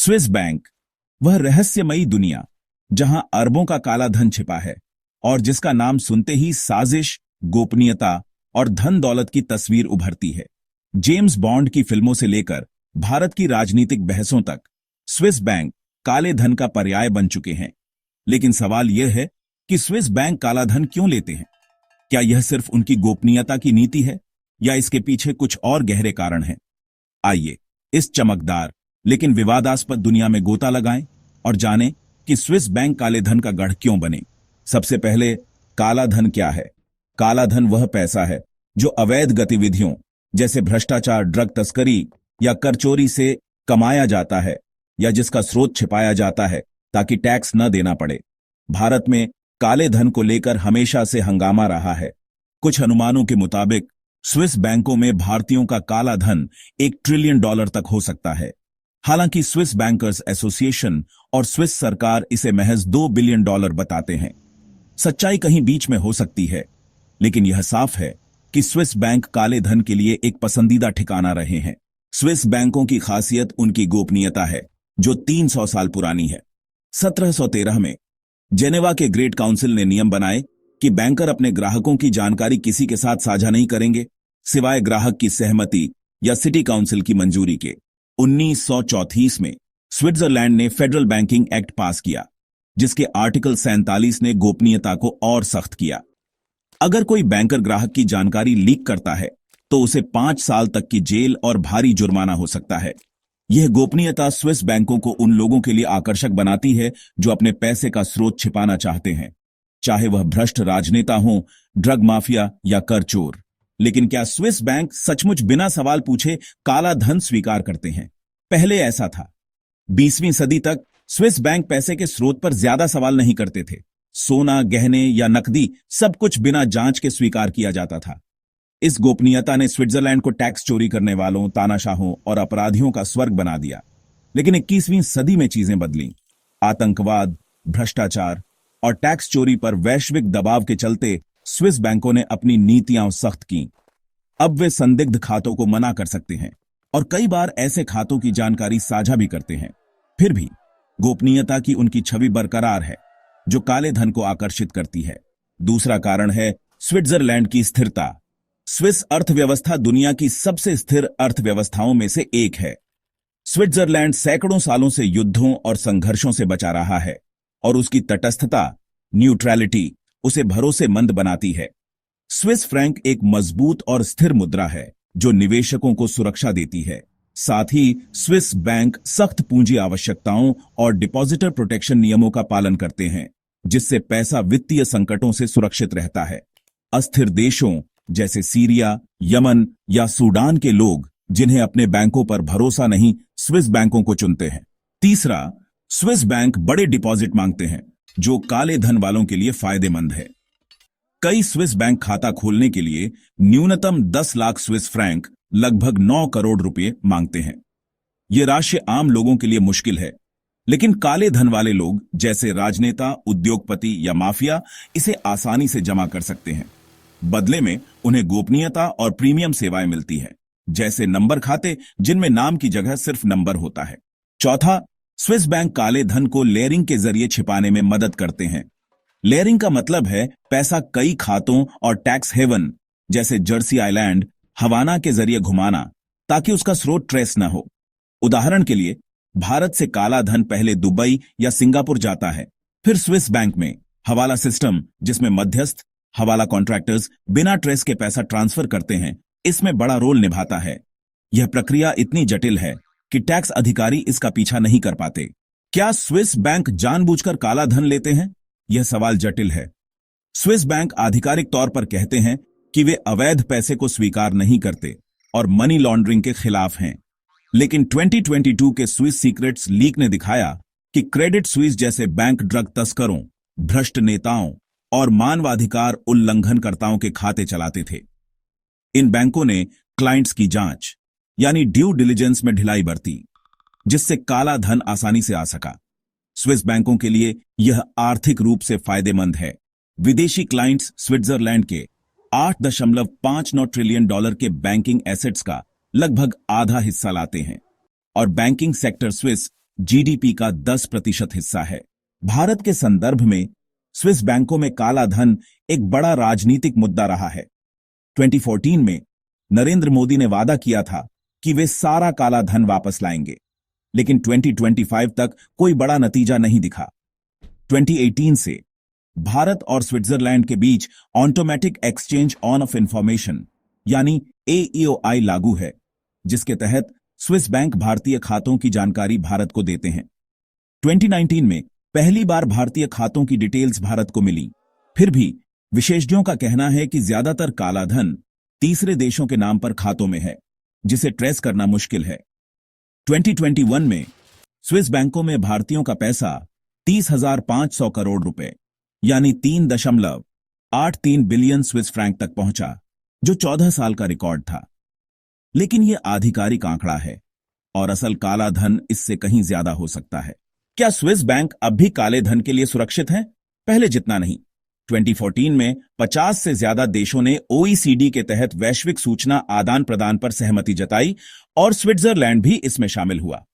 Swiss bank, वह रहस्यमयी दुनिया जहां अरबों का काला धन छिपा है और जिसका नाम सुनते ही साजिश, गोपनीयता और धन दौलत की तस्वीर उभरती है। जेम्स बॉन्ड की फिल्मों से लेकर भारत की राजनीतिक बहसों तक स्विस बैंक काले धन का पर्याय बन चुके हैं। लेकिन सवाल यह है कि स्विस बैंक काला धन क्यों लेते हैं? क्या यह सिर्फ उनकी गोपनीयता की नीति है या इसके पीछे कुछ और गहरे कारण हैं? आइए इस चमकदार लेकिन विवादास्पद दुनिया में गोता लगाएं और जानें कि स्विस बैंक काले धन का गढ़ क्यों बने। सबसे पहले, काला धन क्या है? काला धन वह पैसा है जो अवैध गतिविधियों जैसे भ्रष्टाचार, ड्रग तस्करी या कर चोरी से कमाया जाता है या जिसका स्रोत छिपाया जाता है ताकि टैक्स न देना पड़े। भारत में काले धन को लेकर हमेशा से हंगामा रहा है। कुछ अनुमानों के मुताबिक स्विस बैंकों में भारतीयों का काला धन $1 ट्रिलियन तक हो सकता है। हालांकि स्विस बैंकर्स एसोसिएशन और स्विस सरकार इसे महज $2 बिलियन बताते हैं। सच्चाई कहीं बीच में हो सकती है, लेकिन यह साफ है कि स्विस बैंक काले धन के लिए एक पसंदीदा ठिकाना रहे हैं। स्विस बैंकों की खासियत उनकी गोपनीयता है, जो 300 साल पुरानी है। 1713 में जेनेवा के ग्रेट काउंसिल ने नियम बनाए कि बैंकर अपने ग्राहकों की जानकारी किसी के साथ साझा नहीं करेंगे, सिवाय ग्राहक की सहमति या सिटी काउंसिल की मंजूरी के। 1934 में स्विट्जरलैंड ने फेडरल बैंकिंग एक्ट पास किया, जिसके आर्टिकल 47 ने गोपनीयता को और सख्त किया। अगर कोई बैंकर ग्राहक की जानकारी लीक करता है तो उसे 5 साल तक की जेल और भारी जुर्माना हो सकता है। यह गोपनीयता स्विस बैंकों को उन लोगों के लिए आकर्षक बनाती है जो अपने पैसे का स्रोत छिपाना चाहते हैं, चाहे वह भ्रष्ट राजनेता हो, ड्रग माफिया या कर चोर। लेकिन क्या स्विस बैंक सचमुच बिना सवाल पूछे काला धन स्वीकार करते हैं? पहले ऐसा था। 20वीं सदी तक स्विस बैंक पैसे के स्रोत पर ज्यादा सवाल नहीं करते थे। सोना, गहने या नकदी, सब कुछ बिना जांच के स्वीकार किया जाता था। इस गोपनीयता ने स्विट्जरलैंड को टैक्स चोरी करने वालों, तानाशाहों और अपराधियों का स्वर्ग बना दिया। लेकिन 21वीं सदी में चीजें बदलीं। आतंकवाद, भ्रष्टाचार और टैक्स चोरी पर वैश्विक दबाव के चलते स्विस बैंकों ने अपनी नीतियां सख्त की। अब वे संदिग्ध खातों को मना कर सकते हैं और कई बार ऐसे खातों की जानकारी साझा भी करते हैं। फिर भी गोपनीयता की उनकी छवि बरकरार है, जो काले धन को आकर्षित करती है। दूसरा कारण है स्विट्जरलैंड की स्थिरता। स्विस अर्थव्यवस्था दुनिया की सबसे स्थिर अर्थव्यवस्थाओं में से एक है। स्विट्जरलैंड सैकड़ों सालों से युद्धों और संघर्षों से बचा रहा है और उसकी तटस्थता, न्यूट्रैलिटी, उसे भरोसेमंद बनाती है। स्विस फ्रैंक एक मजबूत और स्थिर मुद्रा है जो निवेशकों को सुरक्षा देती है। साथ ही स्विस बैंक सख्त पूंजी आवश्यकताओं और डिपॉजिटर प्रोटेक्शन नियमों का पालन करते हैं, जिससे पैसा वित्तीय संकटों से सुरक्षित रहता है। अस्थिर देशों जैसे सीरिया, यमन या सूडान के लोग जिन्हें अपने बैंकों पर भरोसा नहीं, स्विस बैंकों को चुनते हैं। तीसरा, स्विस बैंक बड़े डिपॉजिट मांगते हैं, जो काले धन वालों के लिए फायदेमंद है। कई स्विस बैंक खाता खोलने के लिए न्यूनतम 10 लाख स्विस फ्रैंक, लगभग 9 करोड़ रुपए मांगते हैं। यह राशि आम लोगों के लिए मुश्किल है, लेकिन काले धन वाले लोग जैसे राजनेता, उद्योगपति या माफिया इसे आसानी से जमा कर सकते हैं। बदले में उन्हें गोपनीयता और प्रीमियम सेवाएं मिलती हैं, जैसे नंबर खाते जिनमें नाम की जगह सिर्फ नंबर होता है। चौथा, स्विस बैंक काले धन को लेयरिंग के जरिए छिपाने में मदद करते हैं। लेयरिंग का मतलब है पैसा कई खातों और टैक्स हेवन जैसे जर्सी आइलैंड, हवाना के जरिए घुमाना, ताकि उसका स्रोत ट्रेस न हो। उदाहरण के लिए, भारत से काला धन पहले दुबई या सिंगापुर जाता है, फिर स्विस बैंक में हवाला सिस्टम, जिसमें मध्यस्थ हवाला कॉन्ट्रैक्टर्स बिना ट्रेस के पैसा ट्रांसफर करते हैं, इसमें बड़ा रोल निभाता है। यह प्रक्रिया इतनी जटिल है कि टैक्स अधिकारी इसका पीछा नहीं कर पाते। क्या स्विस बैंक जानबूझकर काला धन लेते हैं? यह सवाल जटिल है। स्विस बैंक आधिकारिक तौर पर कहते हैं कि वे अवैध पैसे को स्वीकार नहीं करते और मनी लॉन्ड्रिंग के खिलाफ हैं। लेकिन 2022 के स्विस सीक्रेट्स लीक ने दिखाया कि क्रेडिट स्विस जैसे बैंक ड्रग तस्करों, भ्रष्ट नेताओं और मानवाधिकार उल्लंघनकर्ताओं के खाते चलाते थे। इन बैंकों ने क्लाइंट्स की जांच यानी ड्यू डिलिजेंस में ढिलाई बरती, जिससे काला धन आसानी से आ सका। स्विस बैंकों के लिए यह आर्थिक रूप से फायदेमंद है। विदेशी क्लाइंट्स स्विट्जरलैंड के $8.59 ट्रिलियन के बैंकिंग एसेट्स का लगभग आधा हिस्सा लाते हैं और बैंकिंग सेक्टर स्विस जीडीपी का 10% हिस्सा है। भारत के संदर्भ में स्विस बैंकों में काला धन एक बड़ा राजनीतिक मुद्दा रहा है। 2014 में नरेंद्र मोदी ने वादा किया था कि वे सारा काला धन वापस लाएंगे, लेकिन 2025 तक कोई बड़ा नतीजा नहीं दिखा। 2018 से भारत और स्विट्जरलैंड के बीच ऑटोमेटिक एक्सचेंज ऑफ इंफॉर्मेशन यानी AEOI लागू है, जिसके तहत स्विस बैंक भारतीय खातों की जानकारी भारत को देते हैं। 2019 में पहली बार भारतीय खातों की डिटेल्स भारत को मिली। फिर भी विशेषज्ञों का कहना है कि ज्यादातर काला धन तीसरे देशों के नाम पर खातों में है, जिसे ट्रेस करना मुश्किल है। 2021 में स्विस बैंकों में भारतीयों का पैसा 30,500 करोड़ रुपए यानी 3.83 बिलियन स्विस फ्रैंक तक पहुंचा, जो 14 साल का रिकॉर्ड था। लेकिन यह आधिकारिक आंकड़ा है और असल काला धन इससे कहीं ज्यादा हो सकता है। क्या स्विस बैंक अब भी काले धन के लिए सुरक्षित है? पहले जितना नहीं। 2014 में 50 से ज्यादा देशों ने OECD के तहत वैश्विक सूचना आदान प्रदान पर सहमति जताई और स्विट्जरलैंड भी इसमें शामिल हुआ।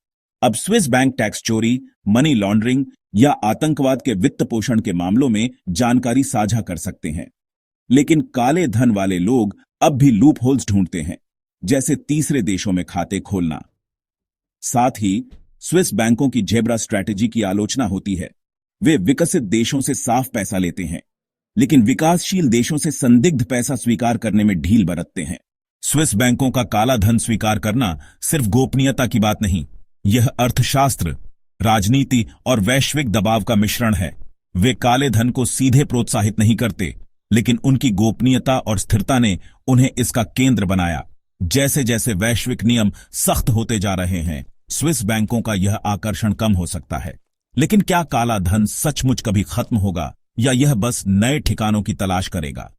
अब स्विस बैंक टैक्स चोरी, मनी लॉन्ड्रिंग या आतंकवाद के वित्त पोषण के मामलों में जानकारी साझा कर सकते हैं। लेकिन काले धन वाले लोग अब भी लूप होल्स ढूंढते हैं, जैसे तीसरे देशों में खाते खोलना। साथ ही स्विस बैंकों की जेब्रा स्ट्रैटेजी की आलोचना होती है। वे विकसित देशों से साफ पैसा लेते हैं, लेकिन विकासशील देशों से संदिग्ध पैसा स्वीकार करने में ढील बरतते हैं। स्विस बैंकों का काला धन स्वीकार करना सिर्फ गोपनीयता की बात नहीं, यह अर्थशास्त्र, राजनीति और वैश्विक दबाव का मिश्रण है। वे काले धन को सीधे प्रोत्साहित नहीं करते, लेकिन उनकी गोपनीयता और स्थिरता ने उन्हें इसका केंद्र बनाया। जैसे जैसे वैश्विक नियम सख्त होते जा रहे हैं, स्विस बैंकों का यह आकर्षण कम हो सकता है। लेकिन क्या काला धन सचमुच कभी खत्म होगा या यह बस नए ठिकानों की तलाश करेगा?